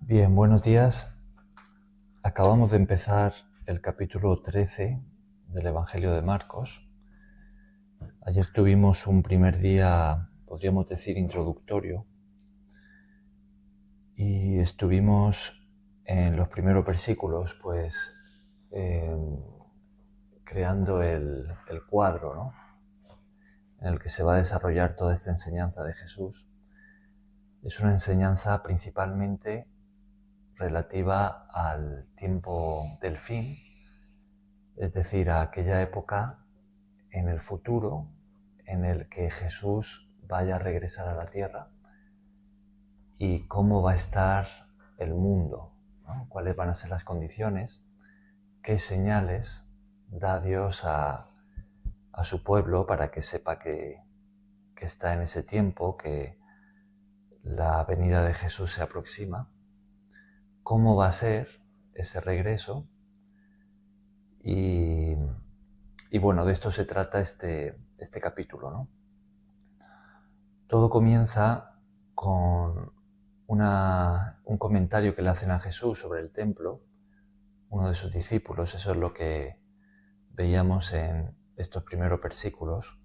Bien, buenos días. Acabamos de empezar el capítulo 13 del Evangelio de Marcos. Ayer tuvimos un primer día, podríamos decir, introductorio, y estuvimos en los primeros versículos, pues, creando el cuadro, ¿no?, en el que se va a desarrollar toda esta enseñanza de Jesús. Es una enseñanza principalmente relativa al tiempo del fin, es decir, a aquella época en el futuro en el que Jesús vaya a regresar a la tierra y cómo va a estar el mundo, ¿no? Cuáles van a ser las condiciones, qué señales da Dios a su pueblo para que sepa que está en ese tiempo, que la venida de Jesús se aproxima, cómo va a ser ese regreso y bueno, de esto se trata este capítulo, ¿no? Todo comienza con un comentario que le hacen a Jesús sobre el templo, uno de sus discípulos. Eso es lo que veíamos en estos primeros versículos.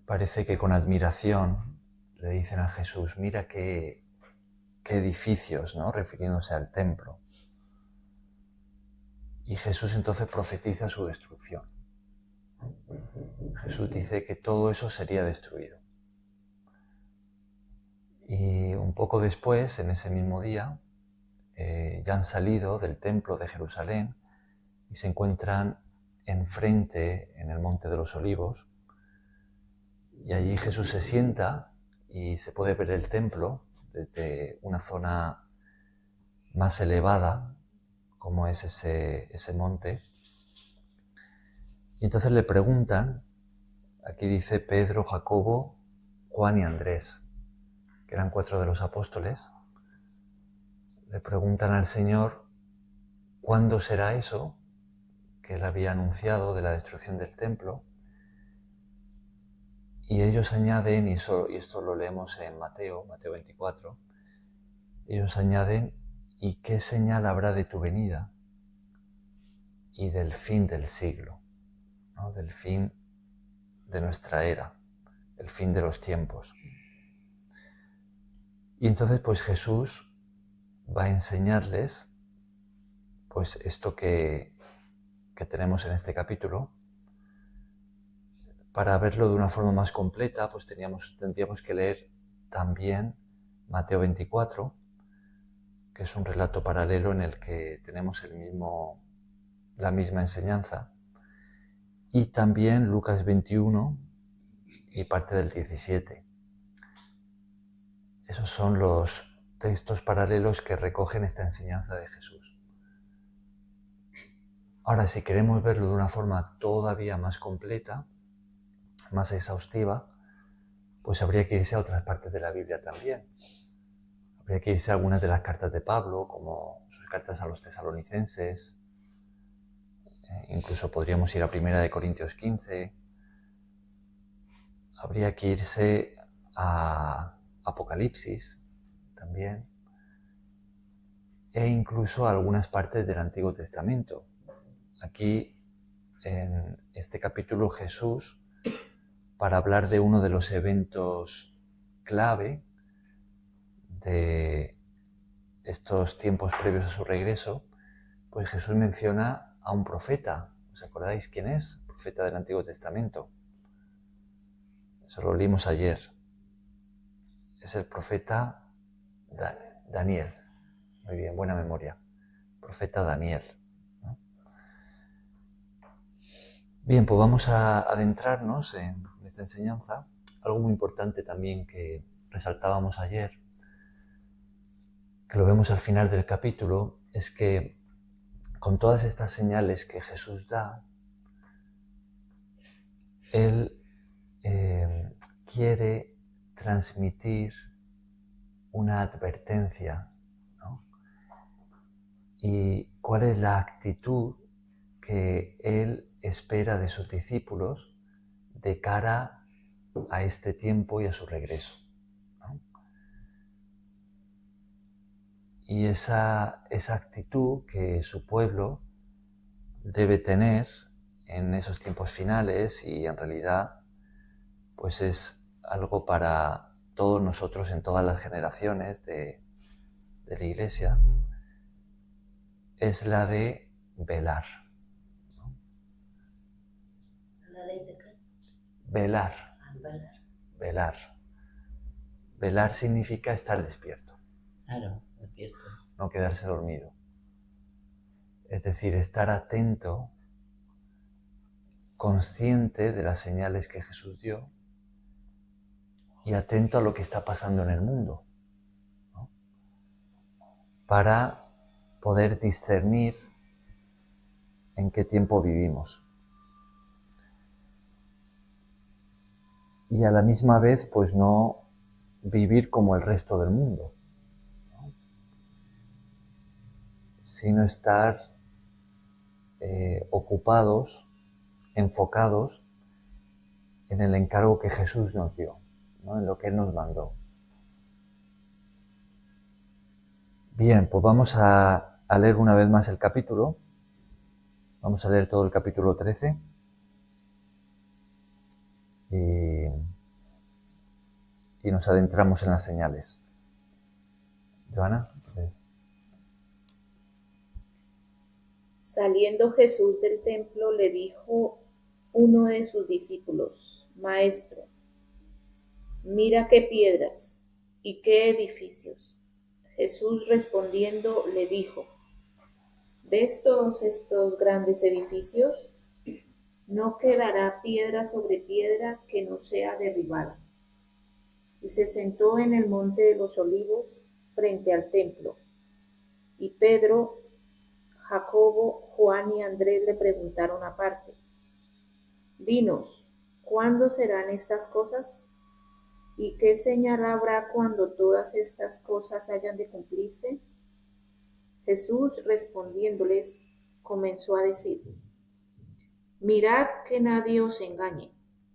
Parece que con admiración le dicen a Jesús: mira qué edificios, ¿no?, refiriéndose al templo. Y Jesús entonces profetiza su destrucción. Jesús dice que todo eso sería destruido. Y un poco después, en ese mismo día, ya han salido del templo de Jerusalén y se encuentran enfrente en el Monte de los Olivos, y allí Jesús se sienta y se puede ver el templo desde una zona más elevada, como es ese monte. Y entonces le preguntan, aquí dice Pedro, Jacobo, Juan y Andrés, que eran 4 de los apóstoles. Le preguntan al Señor cuándo será eso que él había anunciado de la destrucción del templo, y ellos añaden, y esto lo leemos en Mateo 24, ellos añaden: ¿y qué señal habrá de tu venida y del fin del siglo, ¿no?, del fin de nuestra era, el fin de los tiempos? Y entonces pues Jesús va a enseñarles pues esto que tenemos en este capítulo. Para verlo de una forma más completa, pues tendríamos que leer también Mateo 24, que es un relato paralelo en el que tenemos la misma enseñanza, y también Lucas 21 y parte del 17. Esos son los textos paralelos que recogen esta enseñanza de Jesús. Ahora, si queremos verlo de una forma todavía más completa, más exhaustiva, pues habría que irse a otras partes de la Biblia también. Habría que irse a algunas de las cartas de Pablo, como sus cartas a los tesalonicenses. Incluso podríamos ir a 1 Corintios 15. Habría que irse a Apocalipsis también, e incluso a algunas partes del Antiguo Testamento. Aquí, en este capítulo, Jesús, para hablar de uno de los eventos clave de estos tiempos previos a su regreso, pues Jesús menciona a un profeta. ¿Os acordáis quién es? Profeta del Antiguo Testamento. Eso lo leímos ayer. Es el profeta Daniel. Muy bien, buena memoria. Profeta Daniel, ¿no? Bien, pues vamos a adentrarnos en esta enseñanza. Algo muy importante también que resaltábamos ayer, que lo vemos al final del capítulo, es que con todas estas señales que Jesús da, Él quiere transmitir una advertencia, ¿no? ¿Y cuál es la actitud que Él espera de sus discípulos de cara a este tiempo y a su regreso, ¿no? Y esa actitud que su pueblo debe tener en esos tiempos finales, y en realidad pues es algo para todos nosotros en todas las generaciones de la Iglesia, es la de velar. ¿No? ¿La ley de qué? Velar. Velar. Velar. Velar significa estar despierto. Claro, despierto. No quedarse dormido. Es decir, estar atento, consciente de las señales que Jesús dio y atento a lo que está pasando en el mundo, ¿no? Para poder discernir en qué tiempo vivimos. Y a la misma vez, pues no vivir como el resto del mundo, ¿no? Sino estar ocupados, enfocados en el encargo que Jesús nos dio, ¿no? En lo que Él nos mandó. Bien, pues vamos a leer una vez más el capítulo. Vamos a leer todo el capítulo 13. Y nos adentramos en las señales. Joana, ¿ves? Saliendo Jesús del templo, le dijo uno de sus discípulos: Maestro, mira qué piedras y qué edificios. Jesús respondiendo le dijo: ¿Ves todos estos grandes edificios? No quedará piedra sobre piedra que no sea derribada. Y se sentó en el monte de los olivos frente al templo. Y Pedro, Jacobo, Juan y Andrés le preguntaron aparte: Dinos, ¿cuándo serán estas cosas? ¿Y qué señal habrá cuando todas estas cosas hayan de cumplirse? Jesús respondiéndoles, comenzó a decir: Mirad que nadie os engañe,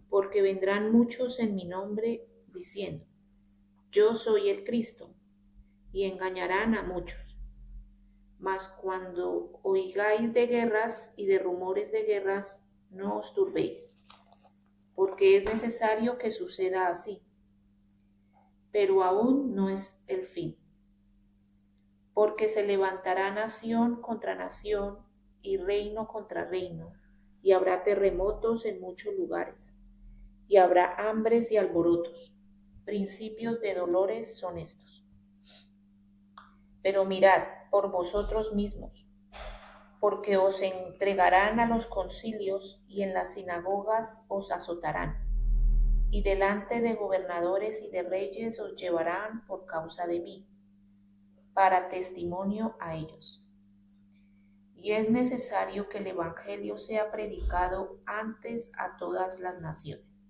porque vendrán muchos en mi nombre diciendo: Yo soy el Cristo, y engañarán a muchos. Mas cuando oigáis de guerras y de rumores de guerras, no os turbéis, porque es necesario que suceda así, pero aún no es el fin. Porque se levantará nación contra nación y reino contra reino, y habrá terremotos en muchos lugares, y habrá hambres y alborotos. Principios de dolores son estos. Pero mirad por vosotros mismos, porque os entregarán a los concilios y en las sinagogas os azotarán, y delante de gobernadores y de reyes os llevarán por causa de mí, para testimonio a ellos. Y es necesario que el Evangelio sea predicado antes a todas las naciones.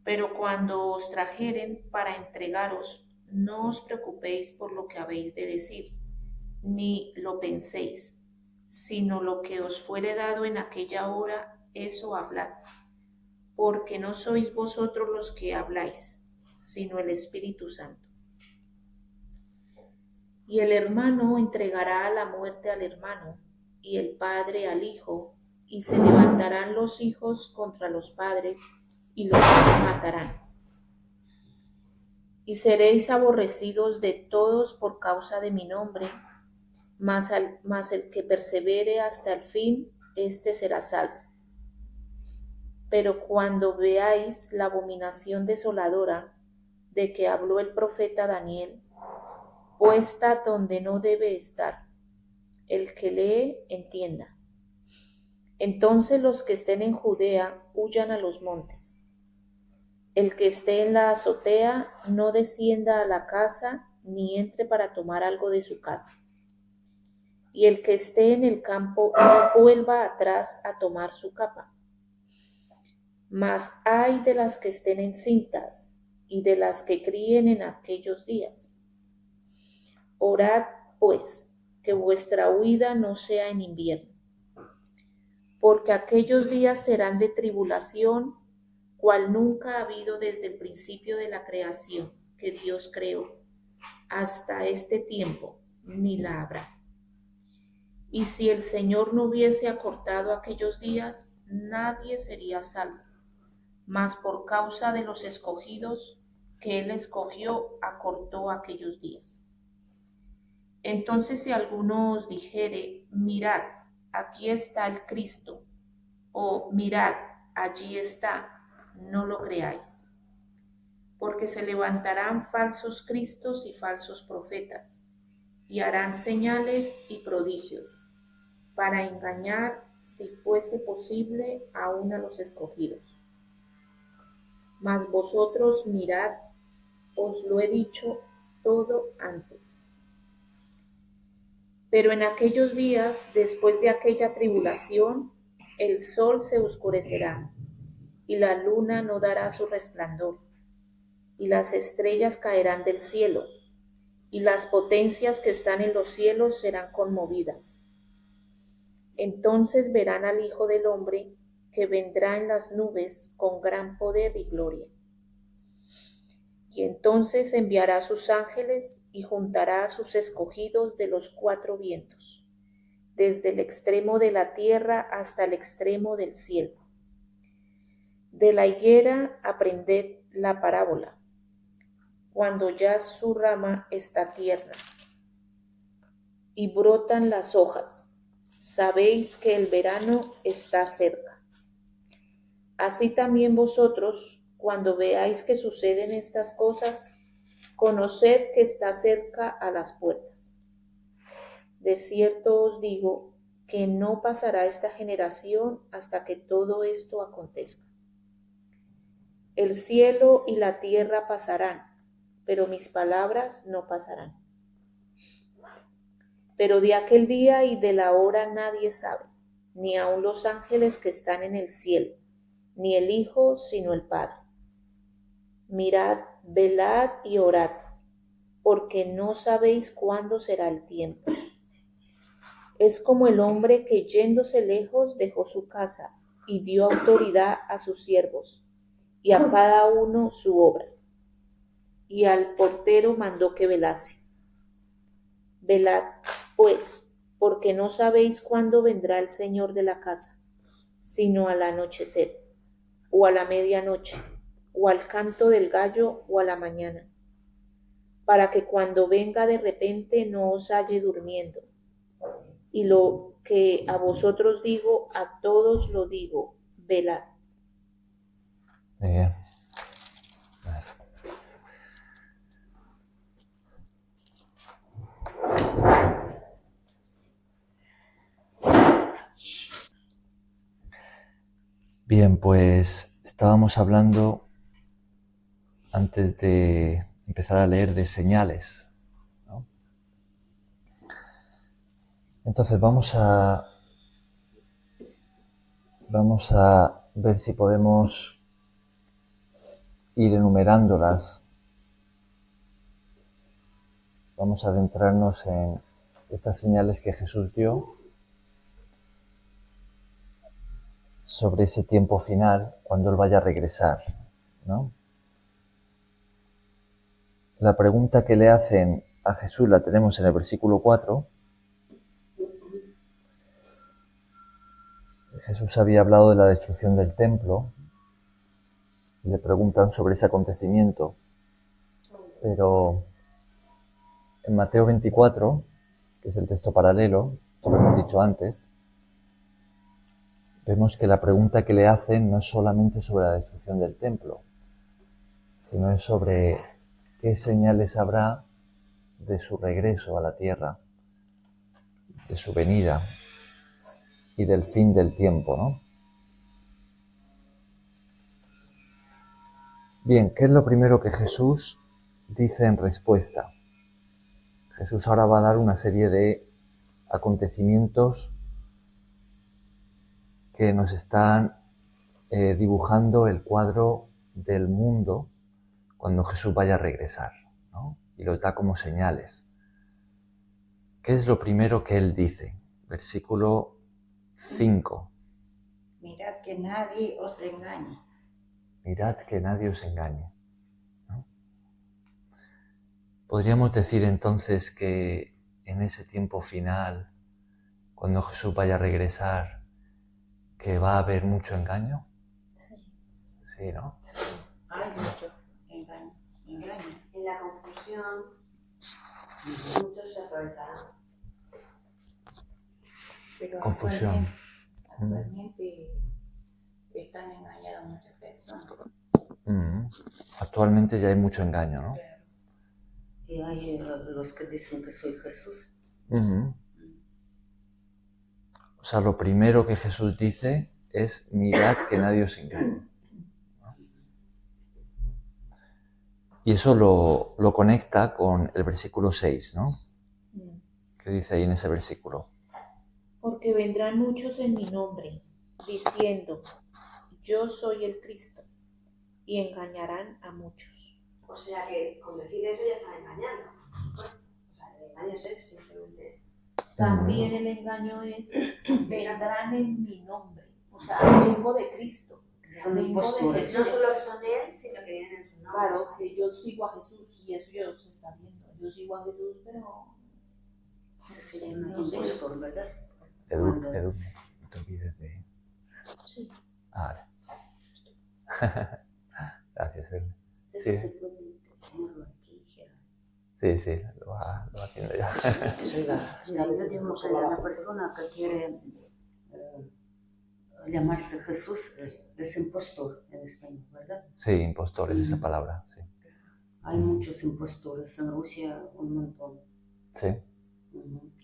Pero cuando os trajeren para entregaros, no os preocupéis por lo que habéis de decir, ni lo penséis, sino lo que os fuere dado en aquella hora, eso hablad, porque no sois vosotros los que habláis, sino el Espíritu Santo. Y el hermano entregará a la muerte al hermano, y el padre al hijo, y se levantarán los hijos contra los padres, y los matarán. Y seréis aborrecidos de todos por causa de mi nombre, mas el que persevere hasta el fin, éste será salvo. Pero cuando veáis la abominación desoladora de que habló el profeta Daniel, puesta donde no debe estar, el que lee, entienda. Entonces los que estén en Judea huyan a los montes. El que esté en la azotea no descienda a la casa, ni entre para tomar algo de su casa. Y el que esté en el campo no vuelva atrás a tomar su capa. Mas ay de las que estén encintas y de las que críen en aquellos días. Orad, pues, que vuestra huida no sea en invierno, porque aquellos días serán de tribulación, cual nunca ha habido desde el principio de la creación que Dios creó, hasta este tiempo, ni la habrá. Y si el Señor no hubiese acortado aquellos días, nadie sería salvo. Mas por causa de los escogidos que Él escogió, acortó aquellos días. Entonces si alguno os dijere, mirad, aquí está el Cristo, o mirad, allí está, no lo creáis. Porque se levantarán falsos cristos y falsos profetas, y harán señales y prodigios, para engañar, si fuese posible, aún a los escogidos. Mas vosotros mirad, os lo he dicho todo antes. Pero en aquellos días, después de aquella tribulación, el sol se oscurecerá, y la luna no dará su resplandor, y las estrellas caerán del cielo, y las potencias que están en los cielos serán conmovidas. Entonces verán al Hijo del Hombre, que vendrá en las nubes con gran poder y gloria. Y entonces enviará a sus ángeles y juntará a sus escogidos de los cuatro vientos, desde el extremo de la tierra hasta el extremo del cielo. De la higuera aprended la parábola. Cuando ya su rama está tierna y brotan las hojas, sabéis que el verano está cerca. Así también vosotros, cuando veáis que suceden estas cosas, conoced que está cerca a las puertas. De cierto os digo que no pasará esta generación hasta que todo esto acontezca. El cielo y la tierra pasarán, pero mis palabras no pasarán. Pero de aquel día y de la hora nadie sabe, ni aun los ángeles que están en el cielo, ni el Hijo, sino el Padre. Mirad, velad y orad, porque no sabéis cuándo será el tiempo. Es como el hombre que yéndose lejos dejó su casa y dio autoridad a sus siervos, y a cada uno su obra. Y al portero mandó que velase. Velad, pues, porque no sabéis cuándo vendrá el Señor de la casa, sino al anochecer, o a la medianoche, o al canto del gallo, o a la mañana, para que cuando venga de repente no os halle durmiendo. Y lo que a vosotros digo, a todos lo digo, velad. Muy bien. Gracias. Bien, pues estábamos hablando antes de empezar a leer de señales, ¿no? Entonces vamos a ver si podemos ir enumerándolas. Vamos a adentrarnos en estas señales que Jesús dio sobre ese tiempo final, cuando Él vaya a regresar, ¿no? La pregunta que le hacen a Jesús la tenemos en el versículo 4. Jesús había hablado de la destrucción del templo. Le preguntan sobre ese acontecimiento, pero en Mateo 24, que es el texto paralelo, esto lo hemos dicho antes, vemos que la pregunta que le hacen no es solamente sobre la destrucción del templo, sino es sobre qué señales habrá de su regreso a la tierra, de su venida y del fin del tiempo, ¿no? Bien, ¿qué es lo primero que Jesús dice en respuesta? Jesús ahora va a dar una serie de acontecimientos que nos están dibujando el cuadro del mundo cuando Jesús vaya a regresar, ¿no? Y los da como señales. ¿Qué es lo primero que Él dice? Versículo 5. Mirad que nadie os engañe. Mirad que nadie os engañe, ¿no? ¿Podríamos decir entonces que en ese tiempo final, cuando Jesús vaya a regresar, que va a haber mucho engaño? Sí. Sí, ¿no? Hay mucho engaño. En la confusión, muchos se aprovecharán. Pero Confusión. actualmente están engañadas muchas personas. Actualmente ya hay mucho engaño, ¿no? Claro. Y hay los que dicen que soy Jesús. O sea, lo primero que Jesús dice es mirad que nadie os engañe, ¿no? Y eso lo conecta con el versículo 6, ¿no? ¿Qué dice ahí en ese versículo? Porque vendrán muchos en mi nombre, diciendo, yo soy el Cristo, y engañarán a muchos. O sea que con decir eso ya están engañando. Por supuesto. O sea, el engaño es ese simplemente. También el engaño es, vendrán en mi nombre. O sea, vengo de Cristo. Son Vengo de impostores. No Jesús. solo que son de él, sino que vienen en su nombre. Claro, que yo sigo a Jesús y eso ya se está viendo. Yo sigo a Jesús, pero Se llama no sé. impostor, ¿verdad? Edu, no te olvides de... Sí. Ah, vale. Gracias, Edu. Eso Sí. se puede ponerlo aquí, Gerardo. Sí, lo va haciendo ya. Yo digo que la persona que quiere llamarse Jesús es impostor en español, ¿verdad? Sí, impostor es esa palabra, sí. Hay muchos impostores en Rusia, un montón. Sí.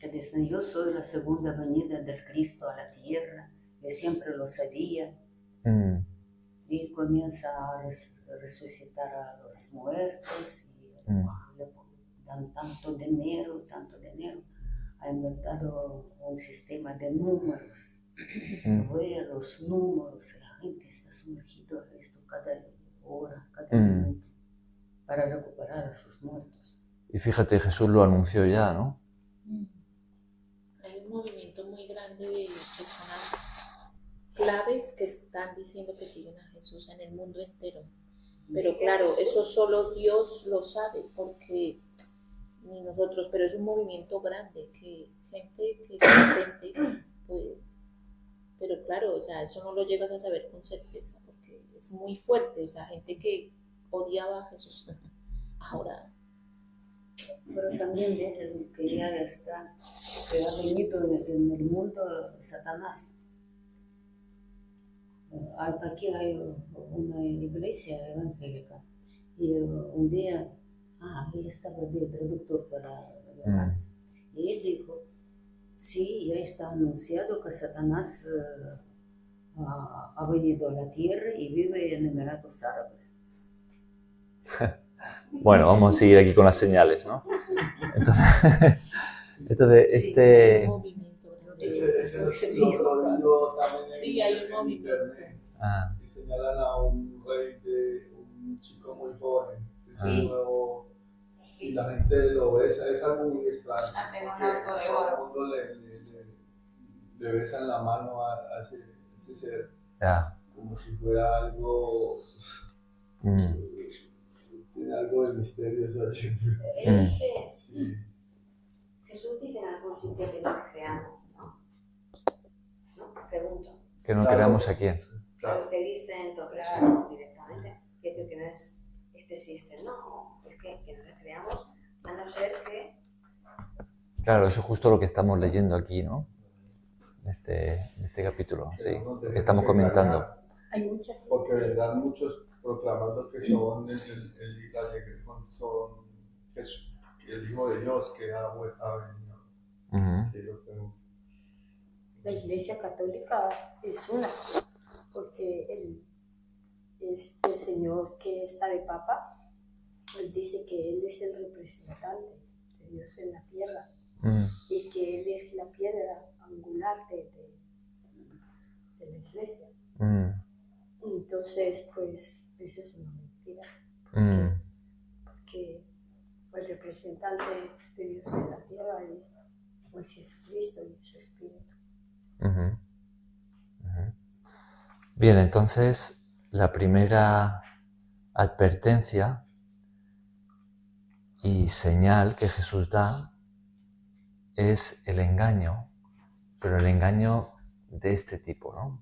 Que dicen, yo soy la segunda venida del Cristo a la tierra, yo siempre lo sabía. Y comienza a resucitar a los muertos y le dan tanto dinero. Ha inventado un sistema de números. Ve los números, la gente está sumergida en esto cada hora, cada minuto, para recuperar a sus muertos. Y fíjate, Jesús lo anunció ya, ¿no? Hay un movimiento muy grande de personas claves que están diciendo que siguen a Jesús en el mundo entero. Pero claro, eso solo Dios lo sabe, porque ni nosotros, pero es un movimiento grande, que gente que intente, pues, pero claro, o sea, eso no lo llegas a saber con certeza, porque es muy fuerte, o sea, gente que odiaba a Jesús, ahora. Pero también dicen que ya está, que ha venido en el mundo Satanás. Aquí hay una iglesia evangélica y un día, él estaba de traductor para Yohanes, y él dijo, sí, ya está anunciado que Satanás ha venido a la tierra y vive en Emiratos Árabes. Bueno, vamos a seguir aquí con las señales, ¿no? Entonces este... Sí, hay un movimiento. Y señalan a un rey de un chico muy joven, es nuevo, y la gente lo besa, es algo muy extraño. Todo el mundo le besa en la mano a ese ser, como si fuera algo, tiene algo de misterioso allí. Sí. Jesús dice en algún sitio que no le creamos, ¿no? Pregunto. Que no creamos a quién. Claro, te dicen entonces directamente, que decir que no es este sí, este no, es que no le creamos, a no ser que... Claro, eso es justo lo que estamos leyendo aquí, ¿no? En este capítulo, sí, que estamos comentando. Porque vendrán muchos proclamando que son son Jesús, el Hijo de Dios que ha venido. Sí, lo tengo. La Iglesia Católica es una, porque este señor que está de Papa, él dice que él es el representante de Dios en la tierra y que él es la piedra angular de la Iglesia. Entonces, pues, eso es una mentira, porque el representante de Dios en la tierra es pues Jesucristo y su Espíritu. Bien, entonces la primera advertencia Y señal que Jesús da es el engaño, pero el engaño de este tipo, ¿no?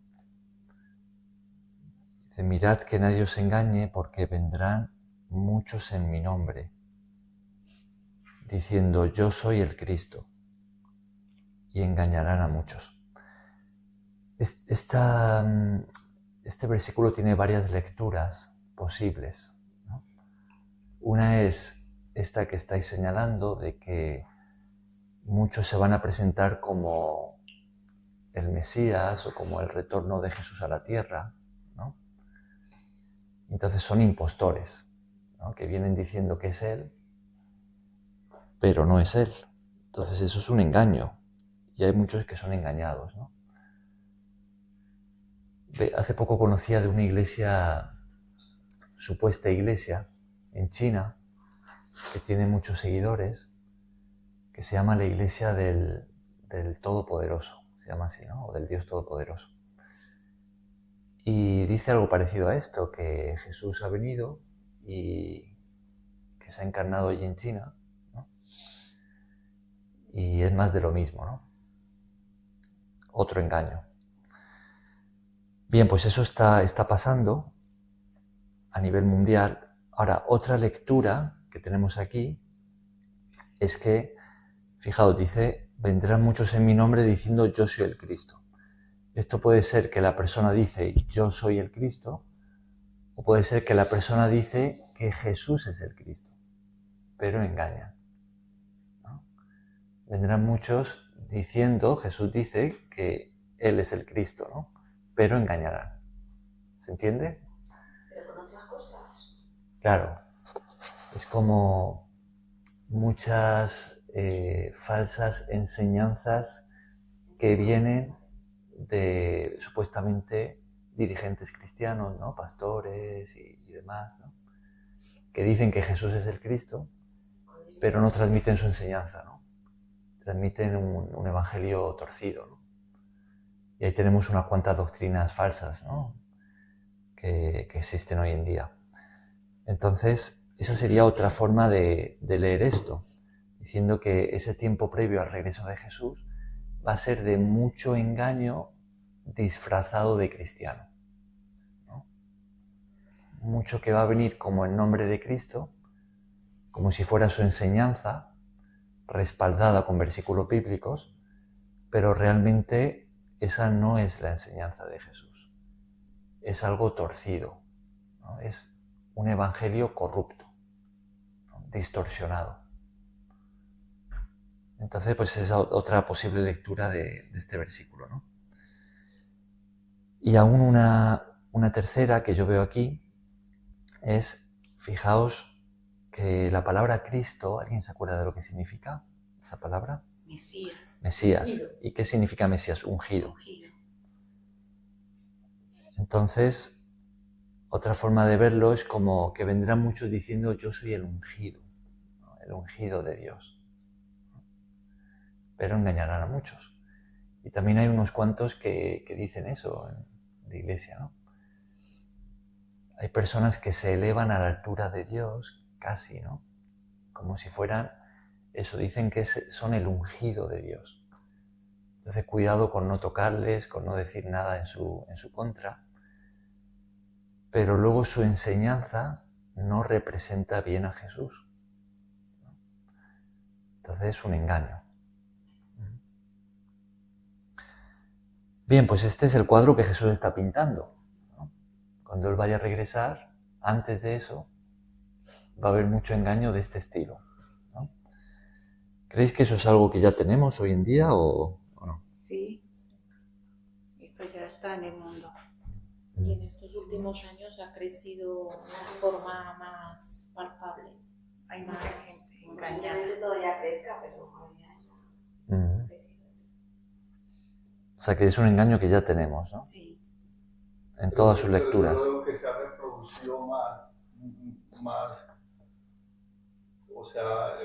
Dice, mirad que nadie os engañe porque vendrán muchos en mi nombre, diciendo yo soy el Cristo, y engañarán a muchos. Este versículo tiene varias lecturas posibles, ¿no? Una es esta que estáis señalando, de que muchos se van a presentar como el Mesías o como el retorno de Jesús a la tierra, ¿no? Entonces son impostores, ¿no? Que vienen diciendo que es Él, pero no es Él. Entonces eso es un engaño, y hay muchos que son engañados, ¿no? Hace poco conocía de una iglesia, supuesta iglesia, en China, que tiene muchos seguidores, que se llama la Iglesia del Todopoderoso, se llama así, ¿no? O del Dios Todopoderoso. Y dice algo parecido a esto, que Jesús ha venido y que se ha encarnado allí en China, ¿no? Y es más de lo mismo, ¿no? Otro engaño. Bien, pues eso está pasando a nivel mundial. Ahora, otra lectura que tenemos aquí es que, fijaos, dice, vendrán muchos en mi nombre diciendo yo soy el Cristo. Esto puede ser que la persona dice yo soy el Cristo, o puede ser que la persona dice que Jesús es el Cristo, pero engañan, ¿no? Vendrán muchos diciendo, Jesús dice que Él es el Cristo, ¿no? Pero engañarán. ¿Se entiende? Pero con otras cosas. Claro, es como muchas falsas enseñanzas que vienen de supuestamente dirigentes cristianos, ¿no? Pastores y demás, ¿no? Que dicen que Jesús es el Cristo, pero no transmiten su enseñanza, ¿no? Transmiten un evangelio torcido, ¿no? Y ahí tenemos unas cuantas doctrinas falsas, ¿no? que existen hoy en día. Entonces, esa sería otra forma de leer esto, diciendo que ese tiempo previo al regreso de Jesús va a ser de mucho engaño disfrazado de cristiano, ¿no? Mucho que va a venir como en nombre de Cristo, como si fuera su enseñanza, respaldada con versículos bíblicos, pero realmente esa no es la enseñanza de Jesús. Es algo torcido, ¿no? Es un evangelio corrupto, ¿no? Distorsionado. Entonces, pues es otra posible lectura de este versículo, ¿no? Y aún una tercera que yo veo aquí es, fijaos, que la palabra Cristo, ¿alguien se acuerda de lo que significa esa palabra? Mesías. Mesías. Ungido. ¿Y qué significa Mesías? Ungido. Ungido. Entonces, otra forma de verlo es como que vendrán muchos diciendo yo soy el ungido, ¿no? El ungido de Dios. Pero engañarán a muchos. Y también hay unos cuantos que dicen eso en la iglesia, ¿no? Hay personas que se elevan a la altura de Dios, casi, ¿no? Como si fueran, eso, dicen que son el ungido de Dios. Entonces, cuidado con no tocarles, con no decir nada en su contra. Pero luego su enseñanza no representa bien a Jesús. Entonces es un engaño. Bien, pues este es el cuadro que Jesús está pintando, ¿no? Cuando Él vaya a regresar, antes de eso, va a haber mucho engaño de este estilo, ¿no? ¿Creéis que eso es algo que ya tenemos hoy en día o no? Sí. Esto ya está en el mundo. Y en estos últimos años ha crecido de forma más palpable. Hay mucha gente engañada. Posiblemente todavía crezca, pero O sea, que es un engaño que ya tenemos, ¿no? Sí. En todas sus lecturas. Pero yo creo que se ha reproducido más, o sea,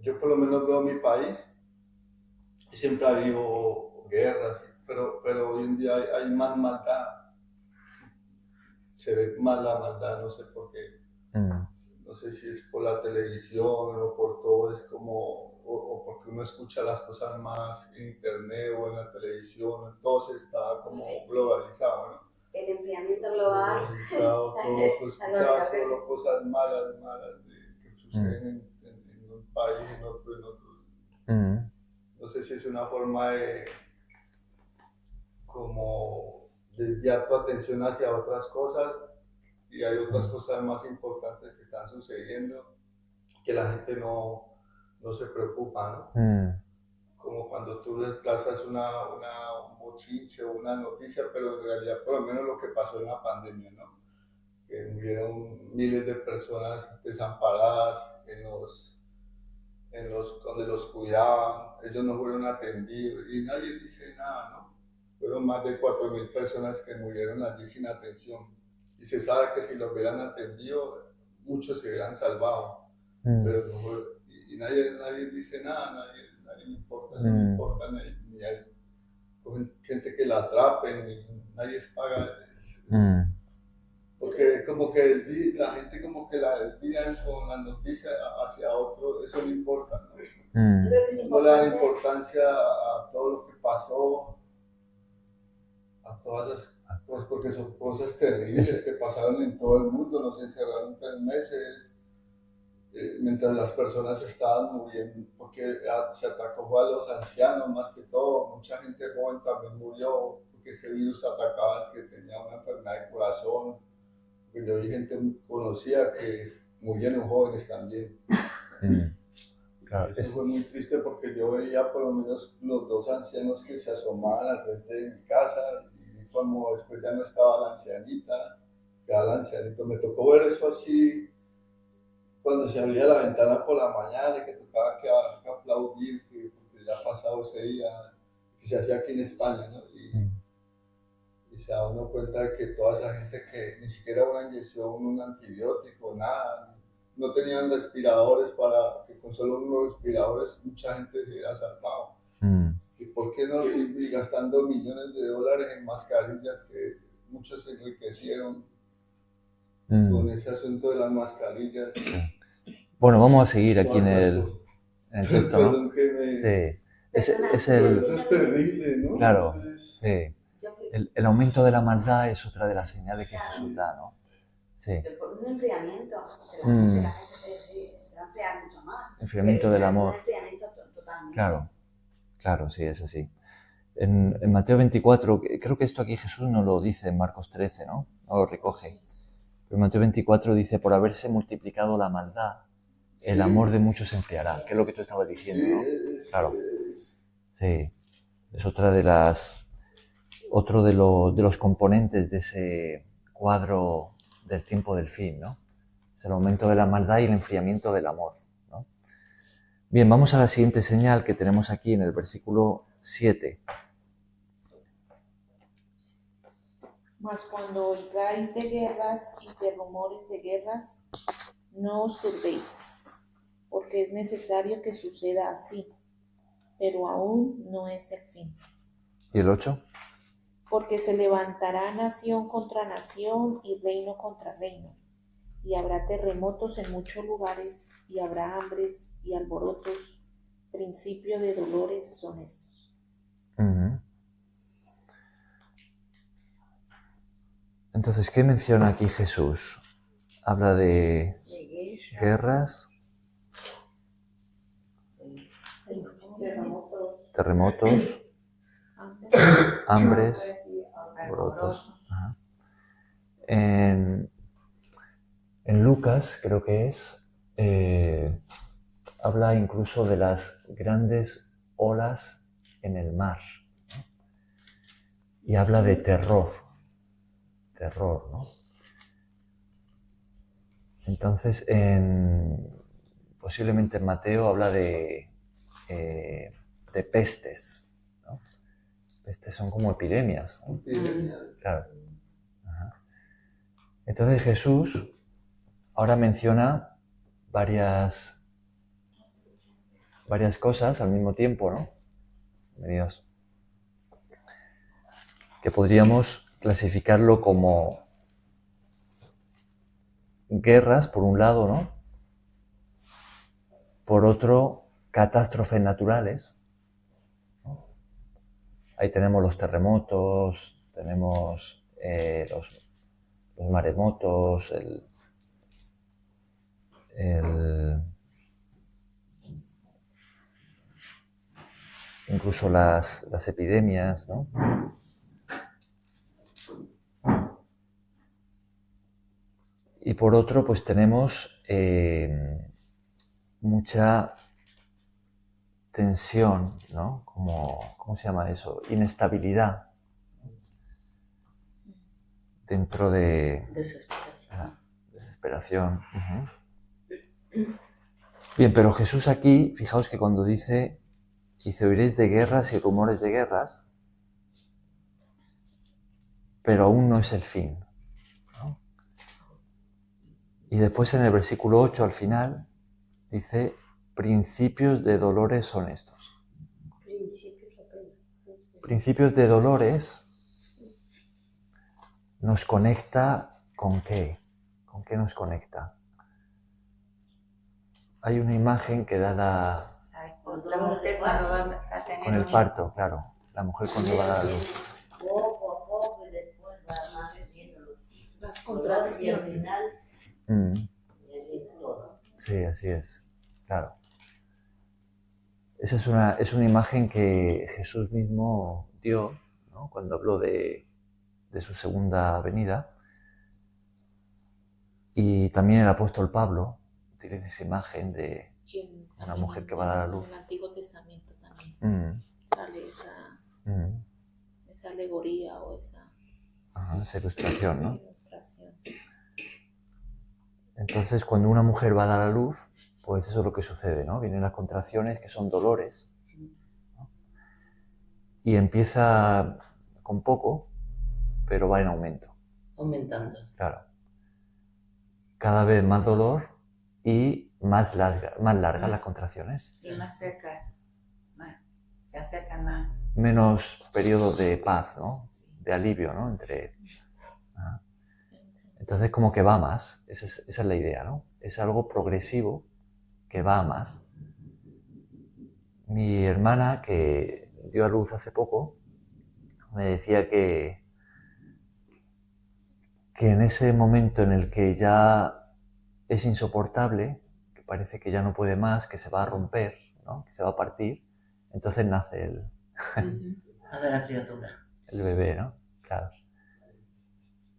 yo por lo menos veo mi país, y siempre ha habido guerras, pero hoy en día hay más maldad, se ve más la maldad, no sé por qué. no sé si es por la televisión o por todo, es como, o porque uno escucha las cosas más en internet o en la televisión, entonces está como globalizado, ¿no? El enfriamiento global. Globalizado, todo, tú escuchas solo cosas malas que suceden en un país, en otro. No sé si es una forma de como desviar tu atención hacia otras cosas y hay otras cosas más importantes que están sucediendo que la gente no se preocupa, ¿no? Como cuando tú desplazas un bochinche o una noticia, pero en realidad por lo menos lo que pasó en la pandemia, ¿no? Que murieron miles de personas desamparadas donde los cuidaban, ellos no fueron atendidos y nadie dice nada, ¿no? Fueron más de 4.000 personas que murieron allí sin atención y se sabe que si los hubieran atendido, muchos se hubieran salvado, pero y nadie dice nada, nadie le importa, eso no importa, ni hay gente que la atrapen, ni nadie paga. Porque como que la gente como que la desvían con las noticias hacia otro, eso no importa, ¿no? Yo creo que es No le dan importante. importancia a todo lo que pasó, a todas esas cosas, porque son cosas terribles que pasaron en todo el mundo, nos encerraron 3 meses, mientras las personas estaban muriendo, porque se atacó a los ancianos más que todo, mucha gente joven también murió, porque ese virus atacaba al que tenía una enfermedad de corazón. Yo vi gente conocida que murieron jóvenes también. Claro, Eso fue muy triste porque yo veía por lo menos los 2 ancianos que se asomaban al frente de mi casa y como después ya no estaba la ancianita, quedaba el ancianito. Me tocó ver eso así cuando se abría la ventana por la mañana y que tocaba que aplaudir porque ya ha pasado ese día, que se hacía aquí en España, ¿no? Y se da uno cuenta de que toda esa gente que ni siquiera una inyección, un antibiótico, nada, no tenían respiradores para que con solo unos respiradores mucha gente se hubiera salvado. ¿Y por qué no ir gastando millones de dólares en mascarillas que muchos se enriquecieron con ese asunto de las mascarillas? Bueno, vamos a seguir aquí en el texto, ¿no? Perdón que me... Sí. Perdona, Eso es terrible, ¿no? Claro, Entonces, sí. El aumento de la maldad es otra de las señales que Jesús da, ¿no? Sí. Por un enfriamiento de la gente, la gente se va a enfriar mucho más. Enfriamiento del amor. Un enfriamiento totalmente. Claro, sí, es así. En Mateo 24, creo que esto aquí Jesús no lo dice en Marcos 13, ¿no? No lo recoge. Pero en Mateo 24 dice, por haberse multiplicado la maldad, el amor de muchos se enfriará, que es lo que tú estabas diciendo, ¿no? Claro. Sí. Es otra de otro de los componentes de ese cuadro del tiempo del fin, ¿no? Es el aumento de la maldad y el enfriamiento del amor, ¿no? Bien, vamos a la siguiente señal que tenemos aquí en el versículo 7. Mas cuando oigáis de guerras y de rumores de guerras, no os turbéis, porque es necesario que suceda así, pero aún no es el fin. ¿Y el 8? Porque se levantará nación contra nación y reino contra reino, y habrá terremotos en muchos lugares, y habrá hambres y alborotos. Principio de dolores son estos. Entonces, ¿qué menciona aquí Jesús? Habla de guerras, terremotos, hambres, alborotos. En Lucas, creo que es, habla incluso de las grandes olas en el mar, ¿no? Y habla de terror, ¿no? Entonces, posiblemente en Mateo habla de pestes, ¿no? Pestes son como epidemias, ¿no? Claro. Ajá. Entonces Jesús ahora menciona varias cosas al mismo tiempo, ¿no? Bienvenidos. Que podríamos clasificarlo como guerras, por un lado, ¿no? por otro, catástrofes naturales, ¿no? Ahí tenemos los terremotos, tenemos los maremotos, incluso las epidemias, ¿no? Y por otro, pues tenemos mucha tensión, ¿no? ¿Cómo se llama eso? Inestabilidad dentro de desesperación. Bien, pero Jesús aquí, fijaos que cuando dice oiréis de guerras y rumores de guerras, pero aún no es el fin, ¿no? Y después en el versículo 8 al final dice, principios de dolores son estos. Principios de dolores nos conecta ¿con qué? ¿Con qué nos conecta? Hay una imagen que da la mujer cuando va a tener con el parto, claro. La mujer cuando va a dar luz. Poco a poco y después va más haciendo Las contracciones. Sí, así es, claro. Esa es una imagen que Jesús mismo dio, ¿no? Cuando habló de su segunda venida. Y también el apóstol Pablo utiliza esa imagen de una mujer que va a dar a luz. En el Antiguo Testamento también sale esa alegoría o esa ilustración, ¿no? ilustración. Entonces, cuando una mujer va a dar a luz, pues eso es lo que sucede, ¿no? Vienen las contracciones, que son dolores, ¿no? Y empieza con poco, pero va en aumento. aumentando. Claro. Cada vez más dolor y más largas las contracciones. Y más cerca, se acercan más. Menos periodos de paz, ¿no? De alivio, ¿no? Entonces como que va más, esa es la idea, ¿no? Es algo progresivo que va a más. Mi hermana, que dio a luz hace poco, me decía que en ese momento en el que ya es insoportable, que parece que ya no puede más, que se va a romper, ¿no? Que se va a partir, entonces nace A la criatura. el bebé, ¿no? Claro.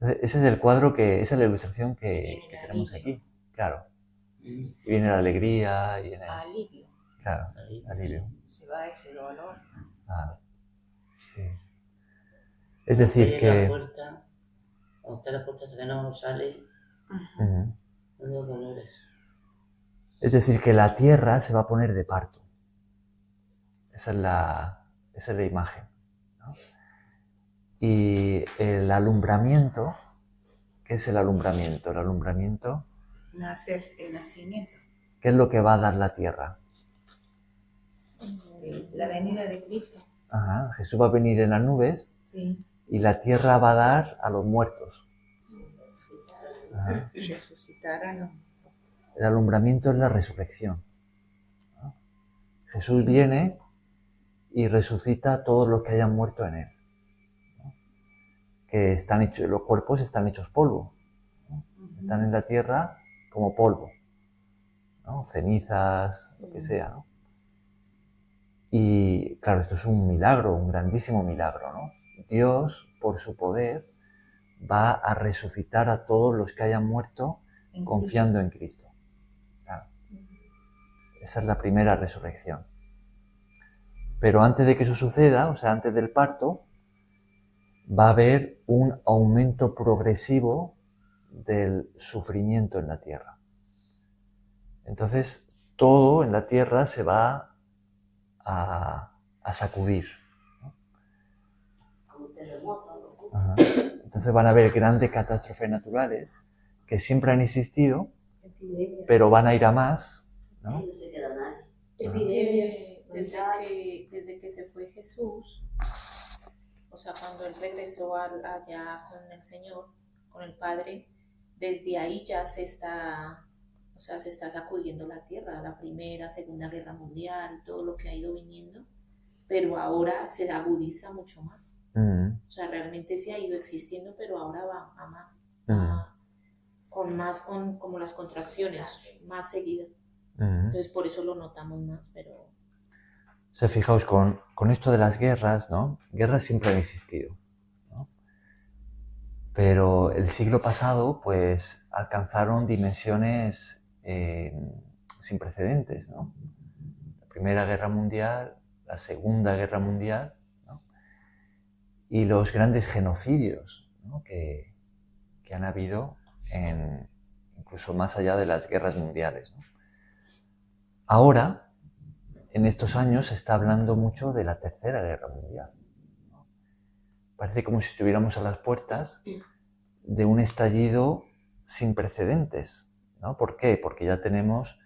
Ese es el cuadro esa es la ilustración que tenemos aquí, claro. Y viene la alegría, y viene... Alivio. Claro, alivio. Se va ese dolor. Ah, sí. Es decir que... Aunque la puerta que no sale, los dolores. Es decir, que la tierra se va a poner de parto. Esa es la imagen, ¿no? Y el alumbramiento, ¿qué es el alumbramiento? El alumbramiento... Nacer, el nacimiento. ¿Qué es lo que va a dar la tierra? La venida de Cristo. Ajá, Jesús va a venir en las nubes, Sí. y la tierra va a dar a los muertos. Ajá. Resucitarán. El alumbramiento es la resurrección, ¿no? Jesús viene y resucita a todos los que hayan muerto en él, ¿no? Que los cuerpos están hechos polvo, ¿no? Están en la tierra como polvo, ¿no? Cenizas, lo que sea, ¿no? Y claro, esto es un milagro, un grandísimo milagro, ¿no? Dios, por su poder, va a resucitar a todos los que hayan muerto confiando en Cristo. Claro. Esa es la primera resurrección. Pero antes de que eso suceda, o sea, antes del parto, va a haber un aumento progresivo del sufrimiento en la tierra. Entonces, todo en la tierra se va a sacudir, ¿no? Ajá. Entonces van a haber grandes catástrofes naturales que siempre han existido, pero van a ir a más, ¿no? Desde que se fue Jesús, o sea, cuando él regresó allá con el Señor, con el Padre, desde ahí ya se está o sea, se está sacudiendo la tierra, la Primera, Segunda Guerra Mundial, todo lo que ha ido viniendo, pero ahora se agudiza mucho más. O sea, realmente sí ha ido existiendo, pero ahora va a más, con como las contracciones más seguidas. Entonces por eso lo notamos más, pero... O sea, fijaos, con esto de las guerras, ¿no? Guerras siempre han existido, ¿no? Pero el siglo pasado, pues, alcanzaron dimensiones sin precedentes, ¿no? La Primera Guerra Mundial, la Segunda Guerra Mundial, ¿no? Y los grandes genocidios, ¿no? que han habido incluso más allá de las guerras mundiales, ¿no? Ahora, en estos años, se está hablando mucho de la Tercera Guerra Mundial, ¿no? Parece como si estuviéramos a las puertas de un estallido sin precedentes, ¿no? ¿Por qué? Porque ya tenemos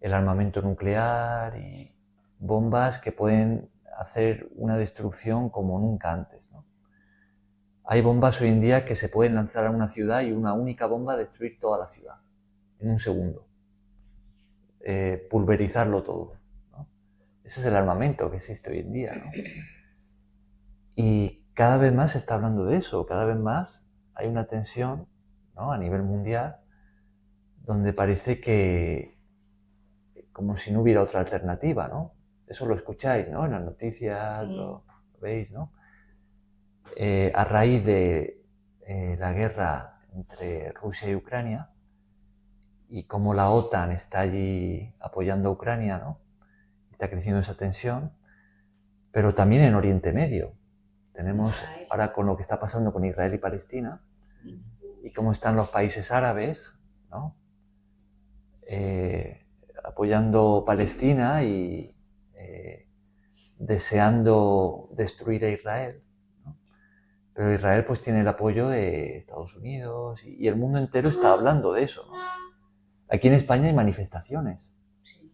el armamento nuclear y bombas que pueden hacer una destrucción como nunca antes, ¿no? Hay bombas hoy en día que se pueden lanzar a una ciudad y una única bomba destruir toda la ciudad en un segundo, pulverizarlo todo, ¿no? Ese es el armamento que existe hoy en día, ¿no? Y cada vez más se está hablando de eso, cada vez más hay una tensión, ¿no? A nivel mundial, donde parece que como si no hubiera otra alternativa, ¿no? Eso lo escucháis, ¿no? En las noticias, Sí. lo veis, ¿no? A raíz de la guerra entre Rusia y Ucrania, y cómo la OTAN está allí apoyando a Ucrania, ¿no? Está creciendo esa tensión, pero también en Oriente Medio. Tenemos ahora con lo que está pasando con Israel y Palestina, y cómo están los países árabes, ¿no? Apoyando Palestina y deseando destruir a Israel, ¿no? Pero Israel pues tiene el apoyo de Estados Unidos y el mundo entero está hablando de eso, ¿no? Aquí en España hay manifestaciones.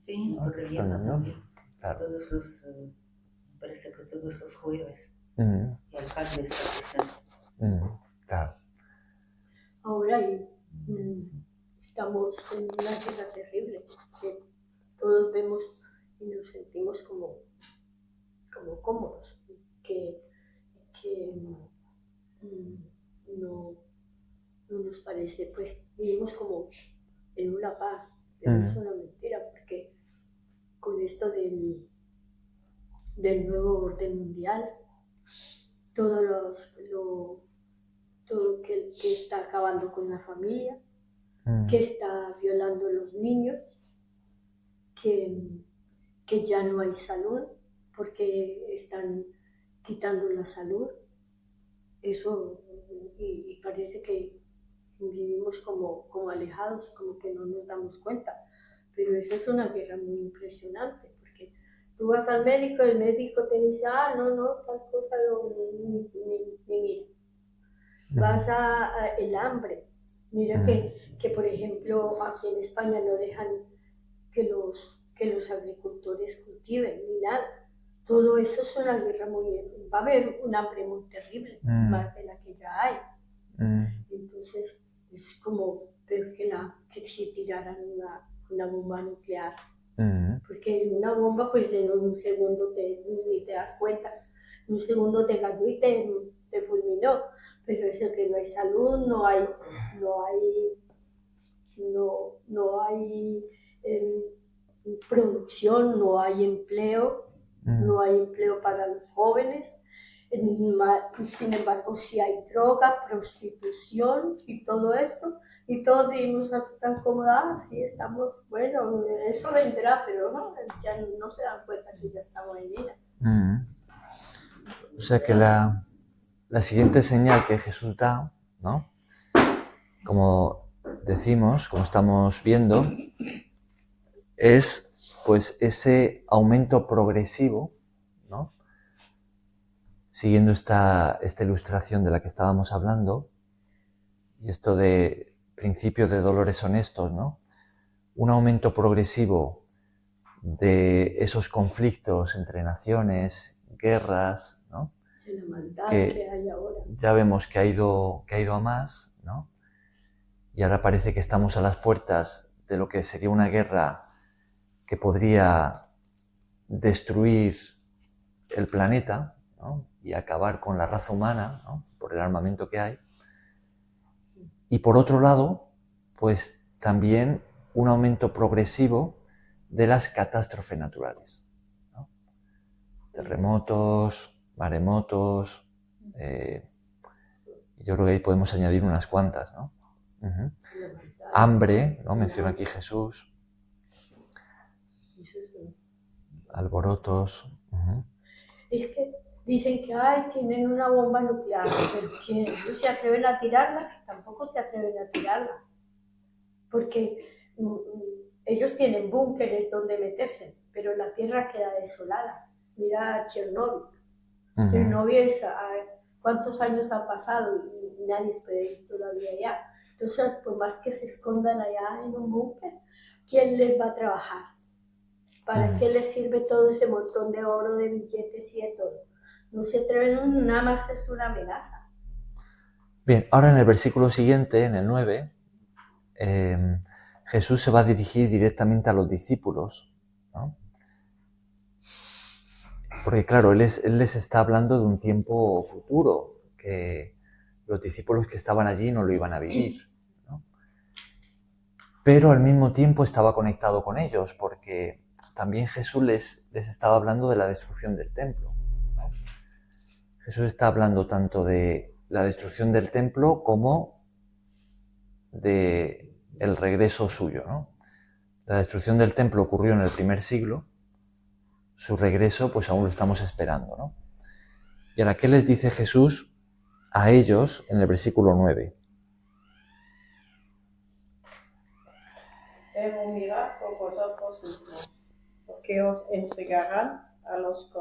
Sí, ¿no? Torrevieja también. Claro. Parece que todos los jueves. Y alcalde está presente. Claro. Ahora estamos en una guerra terrible, que todos vemos y nos sentimos como cómodos, que no nos parece, pues vivimos como en una paz, pero es una mentira, porque con esto del nuevo orden mundial, todo que está acabando con la familia, que está violando a los niños, que ya no hay salud, porque están quitando la salud. Eso, y parece que vivimos como alejados, como que no nos damos cuenta. Pero eso es una guerra muy impresionante, porque tú vas al médico, el médico te dice, no, tal cosa ni mira. Vas a el hambre. Mira que, por ejemplo, aquí en España no dejan que los agricultores cultiven ni nada. Todo eso es una guerra va a haber un hambre muy terrible, más de la que ya hay. Entonces, es como ver que si tiraran una bomba nuclear. Porque una bomba, pues en un segundo ni te das cuenta. En un segundo te cayó y te fulminó. Pero eso que no hay salud, no hay producción, no hay empleo, no hay empleo para los jóvenes. Sin embargo, sí hay droga, prostitución y todo esto, y todos vivimos así tan cómodos, sí estamos, bueno, eso vendrá, pero no, ya no se dan cuenta que ya estamos en ella. O sea que la siguiente señal que Jesús da, ¿no? Como decimos, como estamos viendo, es pues ese aumento progresivo, ¿no? Siguiendo esta ilustración de la que estábamos hablando, y esto de principio de dolores honestos, ¿no? Un aumento progresivo de esos conflictos entre naciones, guerras, ¿no? La maldad que hay ahora. Ya vemos que ha ido a más, ¿no? Y ahora parece que estamos a las puertas de lo que sería una guerra que podría destruir el planeta, ¿no? Y acabar con la raza humana, ¿no? Por el armamento que hay. Y por otro lado, pues también un aumento progresivo de las catástrofes naturales, ¿no? Terremotos, maremotos, yo creo que ahí podemos añadir unas cuantas, ¿no? Hambre, ¿no? Menciona aquí Jesús. Alborotos. Es que dicen que tienen una bomba nuclear, pero que no se atreven a tirarla, tampoco se atreven a tirarla. Porque ellos tienen búnkeres donde meterse, pero la tierra queda desolada. Mira Chernóbil. Chernóbil ¿cuántos años han pasado? Y nadie puede ir todavía allá. Entonces, por más que se escondan allá en un búnker, ¿quién les va a trabajar? ¿Para qué les sirve todo ese montón de oro, de billetes y de todo? No se atreven, nada más es una amenaza. Bien, ahora en el versículo siguiente, en el 9, Jesús se va a dirigir directamente a los discípulos, ¿no? Porque claro, él les está hablando de un tiempo futuro, que los discípulos que estaban allí no lo iban a vivir, ¿no? Pero al mismo tiempo estaba conectado con ellos, porque también Jesús les estaba hablando de la destrucción del templo, ¿no? Jesús está hablando tanto de la destrucción del templo como de el regreso suyo, ¿no? La destrucción del templo ocurrió en el primer siglo, su regreso pues aún lo estamos esperando, ¿no? Y ahora, ¿qué les dice Jesús a ellos en el versículo 9? Pero mirad por vosotros mismos, porque os entregarán a los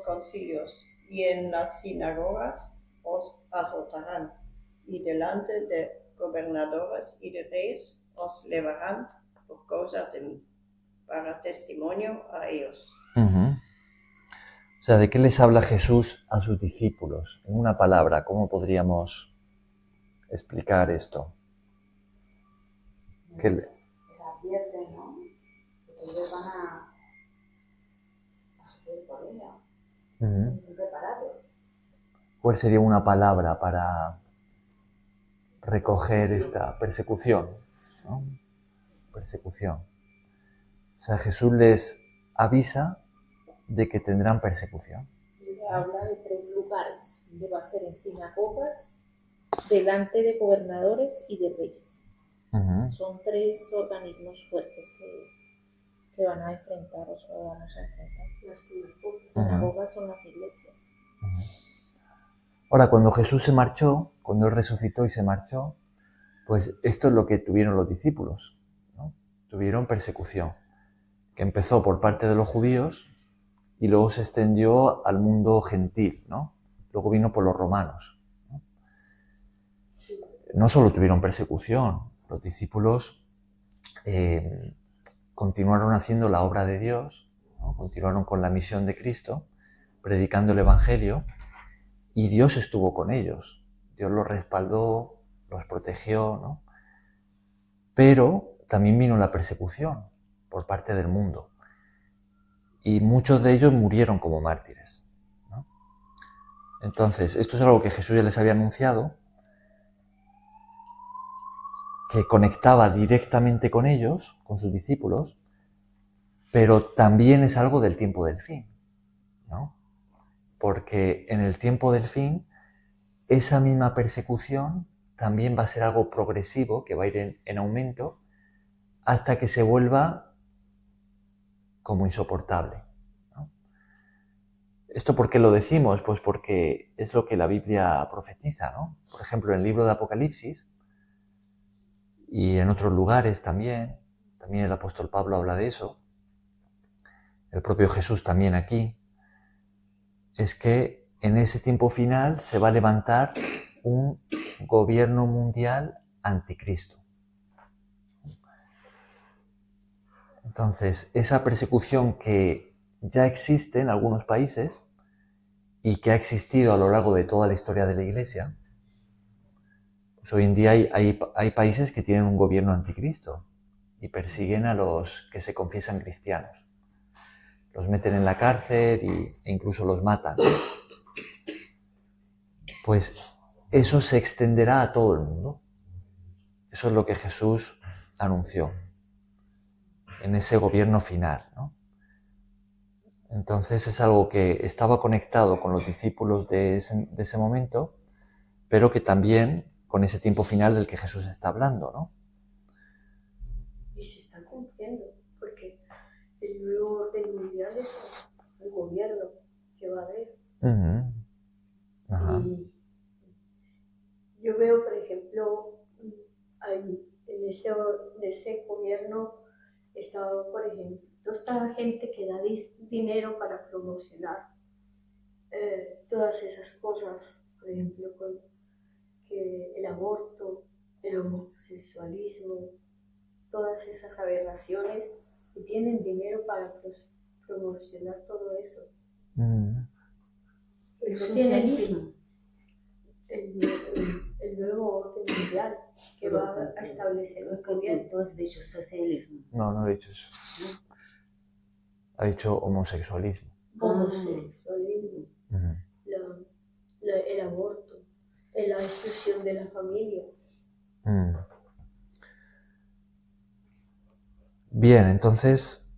concilios, y en las sinagogas os azotarán, y delante de gobernadores y de reyes os llevarán por causa de mí, para testimonio a ellos. O sea, ¿de qué les habla Jesús a sus discípulos? En una palabra, ¿cómo podríamos explicar esto? Les advierten, ¿no? Porque ellos van a sufrir por ella. Estén preparados. ¿Cuál sería una palabra para recoger esta persecución, ¿no? Persecución. O sea, Jesús les avisa de que tendrán persecución. Habla de 3 lugares, que va a ser en sinagogas, delante de gobernadores y de reyes. Son 3 organismos fuertes que van a enfrentar o que vamos a enfrentar. Las sinagogas son las iglesias. Ahora, cuando Jesús se marchó, cuando Él resucitó y se marchó, pues esto es lo que tuvieron los discípulos, ¿no? Tuvieron persecución, que empezó por parte de los judíos y luego se extendió al mundo gentil, ¿no? Luego vino por los romanos, ¿no? No solo tuvieron persecución, los discípulos continuaron haciendo la obra de Dios, ¿no? Continuaron con la misión de Cristo, predicando el Evangelio, y Dios estuvo con ellos. Dios los respaldó, los protegió, ¿no? Pero también vino la persecución por parte del mundo. Y muchos de ellos murieron como mártires, ¿no? Entonces, esto es algo que Jesús ya les había anunciado, que conectaba directamente con ellos, con sus discípulos, pero también es algo del tiempo del fin, ¿no? Porque en el tiempo del fin, esa misma persecución también va a ser algo progresivo, que va a ir en aumento, hasta que se vuelva como insoportable, ¿no? ¿Esto por qué lo decimos? Pues porque es lo que la Biblia profetiza, ¿no? Por ejemplo, en el libro de Apocalipsis, y en otros lugares también el apóstol Pablo habla de eso, el propio Jesús también aquí, es que en ese tiempo final se va a levantar un gobierno mundial anticristo. Entonces, esa persecución que ya existe en algunos países y que ha existido a lo largo de toda la historia de la Iglesia, pues hoy en día hay países que tienen un gobierno anticristo. y persiguen a los que se confiesan cristianos. Los meten en la cárcel e incluso los matan. Pues eso se extenderá a todo el mundo. Eso es lo que Jesús anunció en ese gobierno final, ¿no? Entonces es algo que estaba conectado con los discípulos de ese momento, pero que también con ese tiempo final del que Jesús está hablando, ¿no? Y se está cumpliendo, porque el nuevo orden mundial es el gobierno que va a haber. Uh-huh. Ajá. Y yo veo, por ejemplo, en ese gobierno está, por ejemplo, toda esta gente que da dinero para promocionar todas esas cosas, por ejemplo, que el aborto, el homosexualismo, todas esas aberraciones, y tienen dinero para promocionar todo eso. Es un tienen socialismo. el nuevo orden mundial que va a establecer el gobierno. Tú has dicho socialismo. No he dicho eso. Ha dicho homosexualismo. Homosexualismo, Uh-huh. el aborto, la destrucción de la familia. Bien, entonces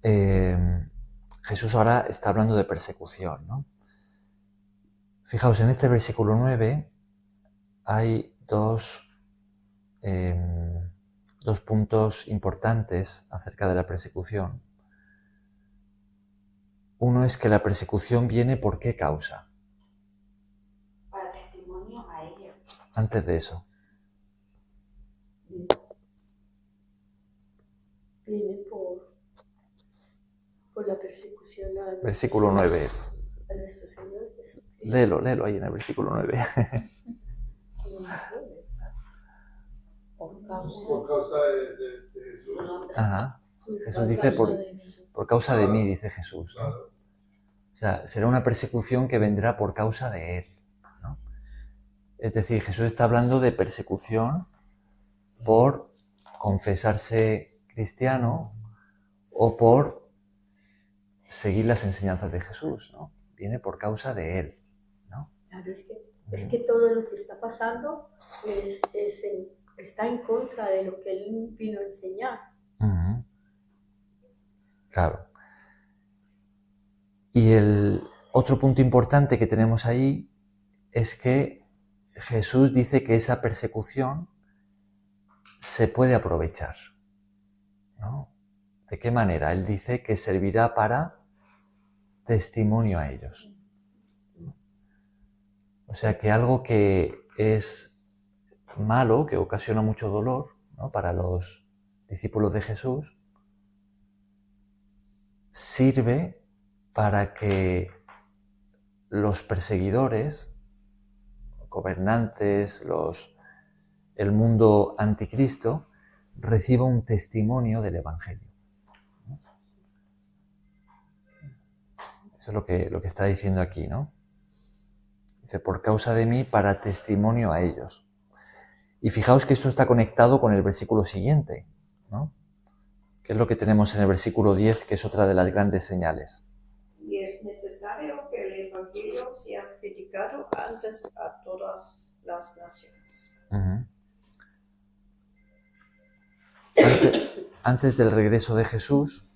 Jesús ahora está hablando de persecución, ¿no? Fijaos, en este versículo 9 hay dos puntos importantes acerca de la persecución. Uno es que la persecución viene ¿por qué causa? Para testimonio a ella. Antes de eso. Viene por la persecución a Versículo 9. a nuestro Señor Jesucristo. Léelo ahí en el versículo 9. Por causa Por causa de Jesús. Ajá. Jesús dice por causa de mí, dice Jesús, ¿no? Claro. O sea, será una persecución que vendrá por causa de Él, ¿no? Es decir, Jesús está hablando de persecución por confesarse cristiano o por seguir las enseñanzas de Jesús, ¿no? Viene por causa de Él, ¿no? Claro, es que todo lo que está pasando está en contra de lo que Él vino a enseñar. Uh-huh. Claro. Y el otro punto importante que tenemos ahí es que Jesús dice que esa persecución se puede aprovechar, ¿no? ¿De qué manera? Él dice que servirá para testimonio a ellos. O sea que algo que es malo, que ocasiona mucho dolor, ¿no?, para los discípulos de Jesús, sirve para que los perseguidores, gobernantes, el mundo anticristo, reciba un testimonio del Evangelio. Eso es lo que está diciendo aquí, ¿no? Dice, por causa de mí, para testimonio a ellos. Y fijaos que esto está conectado con el versículo siguiente, ¿no? Que es lo que tenemos en el versículo 10, que es otra de las grandes señales. Y es necesario que el Evangelio sea predicado antes a todas las naciones. Uh-huh. Antes del regreso de Jesús,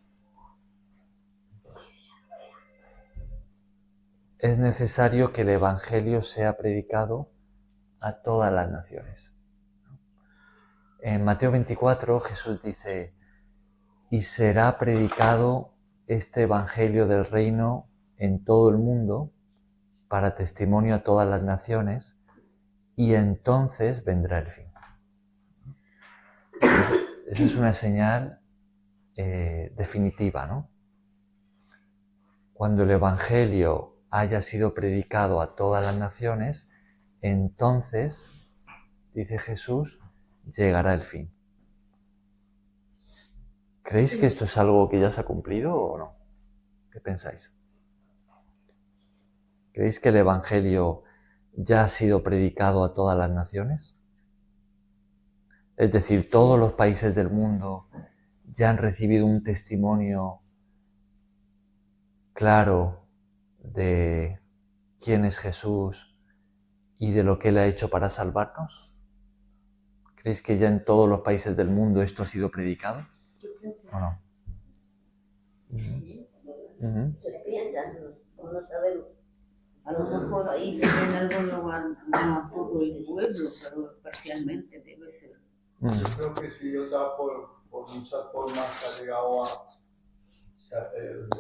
es necesario que el Evangelio sea predicado a todas las naciones. En Mateo 24 Jesús dice, y será predicado este Evangelio del reino en todo el mundo para testimonio a todas las naciones y entonces vendrá el fin. Esa es una señal definitiva, ¿no? Cuando el Evangelio haya sido predicado a todas las naciones, entonces, dice Jesús, llegará el fin. ¿Creéis que esto es algo que ya se ha cumplido o no? ¿Qué pensáis? ¿Creéis que el Evangelio ya ha sido predicado a todas las naciones? Es decir, todos los países del mundo ya han recibido un testimonio claro de quién es Jesús y de lo que Él ha hecho para salvarnos? ¿Creéis que ya en todos los países del mundo esto ha sido predicado? ¿O no? Se piensa, no sabemos. A lo mejor ahí se ve en algún lugar, no a todo el pueblo, pero parcialmente debe ser. Yo creo que sí, o sea, por muchas formas ha llegado a...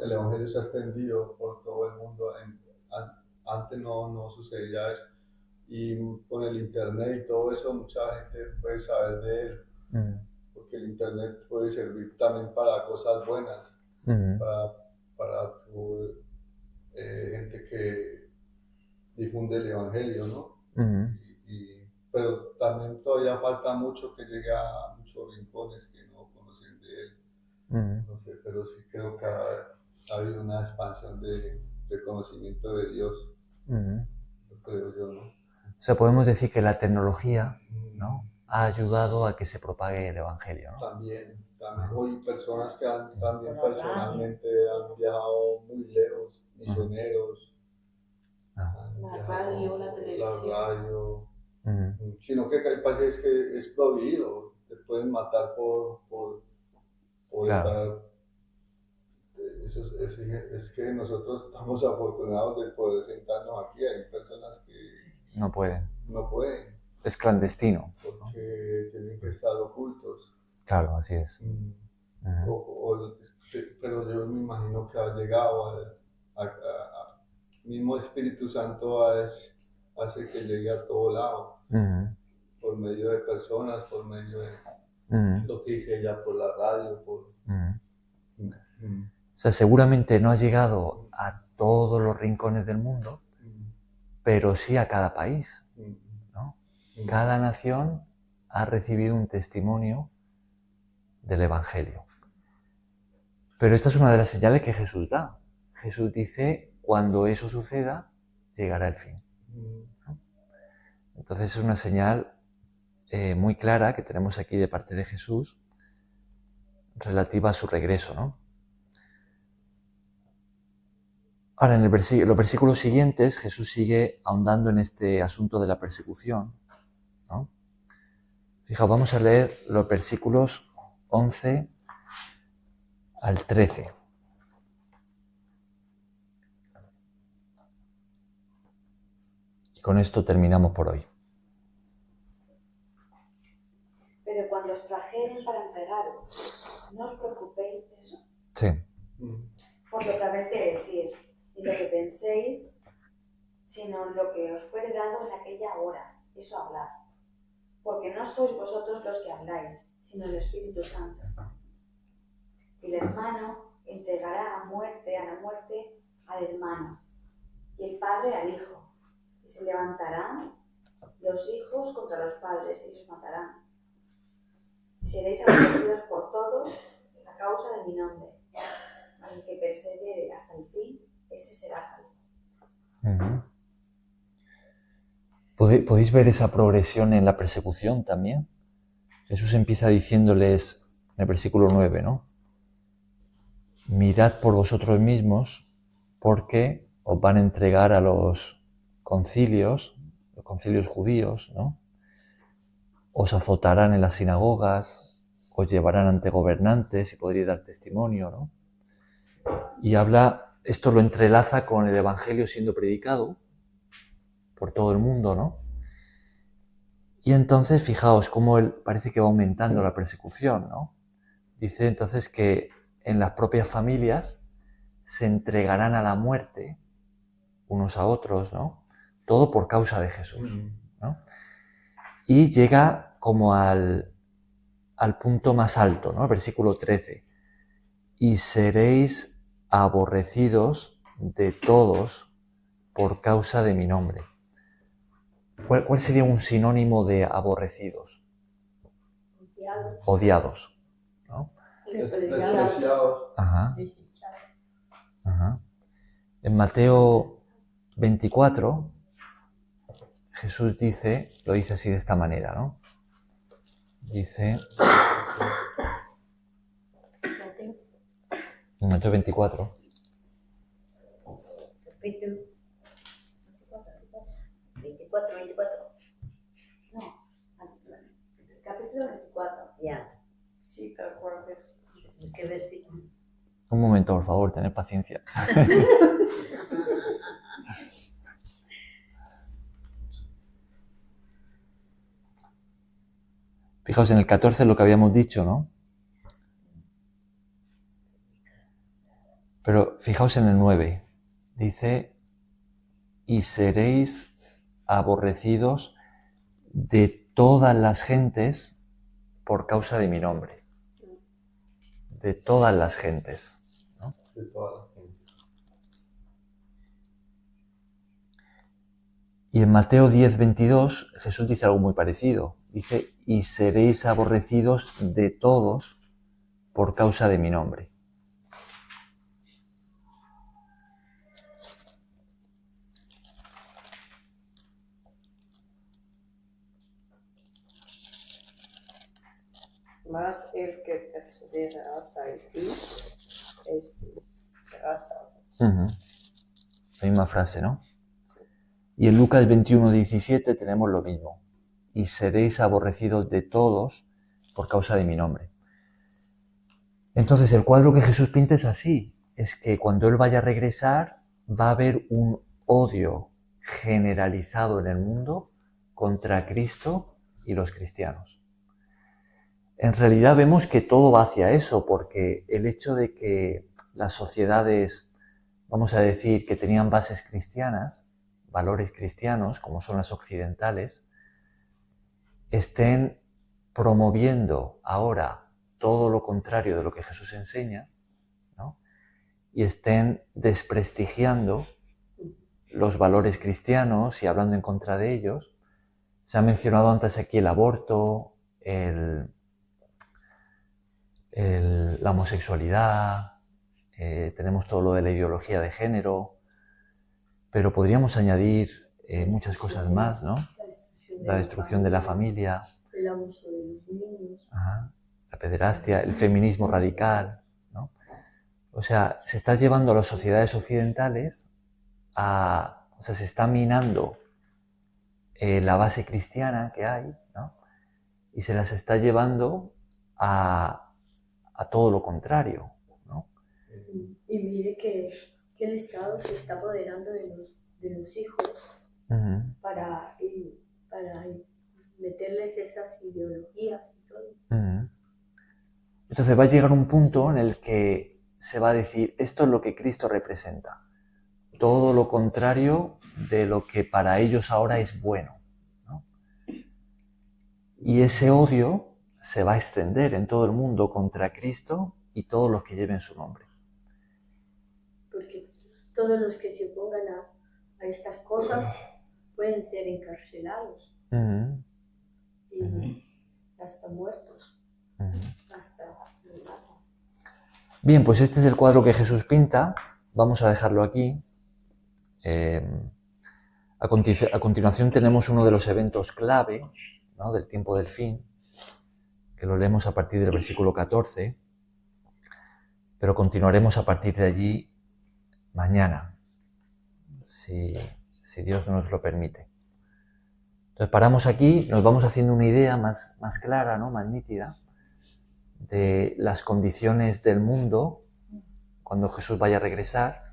El Evangelio se ha extendido por todo el mundo. Antes no sucedía eso. Y con el Internet y todo eso, mucha gente puede saber de él. Porque el Internet puede servir también para cosas buenas. Para gente que difunde el Evangelio, ¿no? Pero también todavía falta mucho que llegue a muchos rincones que no conocen de él. No sé, pero sí creo que ha habido una expansión de conocimiento de Dios. Lo creo yo, ¿no? O sea, podemos decir que la tecnología, ¿no?, ha ayudado a que se propague el Evangelio, ¿no? También hoy personas que también personalmente han viajado muy lejos, misioneros. La radio, la televisión. La radio. Sino que hay países que es prohibido, te pueden matar por Claro. estar. Es que nosotros estamos afortunados de poder sentarnos aquí. Hay personas que no pueden. Es clandestino. Porque tienen que estar ocultos. Claro, así es. Pero yo me imagino que ha llegado mismo Espíritu Santo hace que llegue a todo lado. Por medio de personas, por medio de lo que dice ella, por la radio. O sea, seguramente no ha llegado a todos los rincones del mundo, pero sí a cada país, ¿no? Cada nación ha recibido un testimonio del Evangelio. Pero esta es una de las señales que Jesús da. Jesús dice, cuando eso suceda, llegará el fin, ¿no? Entonces es una señal muy clara que tenemos aquí de parte de Jesús relativa a su regreso, ¿no? Ahora, en los versículos siguientes, Jesús sigue ahondando en este asunto de la persecución, ¿no? Fijaos, vamos a leer los versículos 11 al 13. Y con esto terminamos por hoy. Pero cuando os trajeren para entregaros, no os preocupéis de eso. Sí. Por lo que habéis de decir, ni lo que penséis, sino lo que os fuere dado en aquella hora, eso hablad. Porque no sois vosotros los que habláis, sino el Espíritu Santo. El hermano entregará a la muerte al hermano, y el padre al hijo. Y se levantarán los hijos contra los padres, y los matarán. Y seréis aborrecidos por todos a causa de mi nombre. El que persevere hasta el fin, ese será salvo. ¿Podéis ver esa progresión en la persecución también? Jesús empieza diciéndoles en el versículo 9, ¿no? Mirad por vosotros mismos, porque os van a entregar a los concilios judíos, ¿no? Os azotarán en las sinagogas, os llevarán ante gobernantes y podréis dar testimonio, ¿no? Y esto lo entrelaza con el Evangelio siendo predicado por todo el mundo, ¿no? Y entonces, fijaos cómo parece que va aumentando la persecución, ¿no? Dice entonces que en las propias familias se entregarán a la muerte unos a otros, ¿no? Todo por causa de Jesús, ¿no? Y llega como al punto más alto, ¿no? Versículo 13. Y seréis aborrecidos de todos por causa de mi nombre. ¿Cuál sería un sinónimo de aborrecidos? Odiados, ¿no? Despreciados. Ajá. En Mateo 24, Jesús lo dice así de esta manera, ¿no? Dice, Mateo 24. Capítulo 24. No, capítulo 24. Ya. Sí, pero ¿cuál versículo? ¿Qué versículo? Un momento, por favor, tened paciencia. Fijaos, en el 14 lo que habíamos dicho, ¿no? Pero fijaos en el 9. Dice, y seréis aborrecidos de todas las gentes por causa de mi nombre. De todas las gentes, ¿no? De toda la gente. Y en Mateo 10:22 Jesús dice algo muy parecido. Dice, y seréis aborrecidos de todos por causa de mi nombre. Mas el que persevera hasta el fin, será salvo. La misma frase, ¿no? Y en Lucas 21:17 tenemos lo mismo. Y seréis aborrecidos de todos por causa de mi nombre. Entonces el cuadro que Jesús pinta es así. Es que cuando Él vaya a regresar va a haber un odio generalizado en el mundo contra Cristo y los cristianos. En realidad vemos que todo va hacia eso, porque el hecho de que las sociedades, vamos a decir, que tenían bases cristianas, valores cristianos, como son las occidentales, estén promoviendo ahora todo lo contrario de lo que Jesús enseña, ¿no? Y estén desprestigiando los valores cristianos y hablando en contra de ellos. Se ha mencionado antes aquí el aborto, la homosexualidad, tenemos todo lo de la ideología de género, pero podríamos añadir muchas cosas más, ¿no? La destrucción de la familia, el abuso de los niños, la pederastia, el feminismo radical, ¿no? O sea, se está llevando a las sociedades occidentales o sea, se está minando la base cristiana que hay, ¿no? Y se las está llevando a todo lo contrario, ¿no? y mire que el Estado se está apoderando de los hijos para meterles esas ideologías y todo. Entonces va a llegar un punto en el que se va a decir, esto es lo que Cristo representa, todo lo contrario de lo que para ellos ahora es bueno, ¿no? Y ese odio se va a extender en todo el mundo contra Cristo y todos los que lleven su nombre. Porque todos los que se opongan a estas cosas pueden ser encarcelados y hasta muertos. Bien, pues este es el cuadro que Jesús pinta. Vamos a dejarlo aquí. A continuación tenemos uno de los eventos clave, ¿no?, del tiempo del fin, que lo leemos a partir del versículo 14, pero continuaremos a partir de allí mañana, si Dios nos lo permite. Entonces paramos aquí, nos vamos haciendo una idea más clara, ¿no?, más nítida, de las condiciones del mundo cuando Jesús vaya a regresar,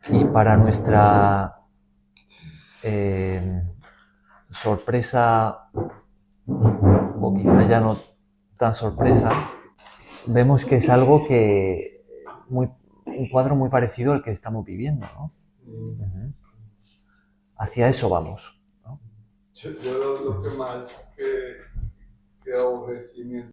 y para nuestra sorpresa, o quizá ya no tan sorpresa, vemos que es algo que un cuadro muy parecido al que estamos viviendo, ¿no? Hacia eso vamos, ¿no? Yo lo que más que aborrecimiento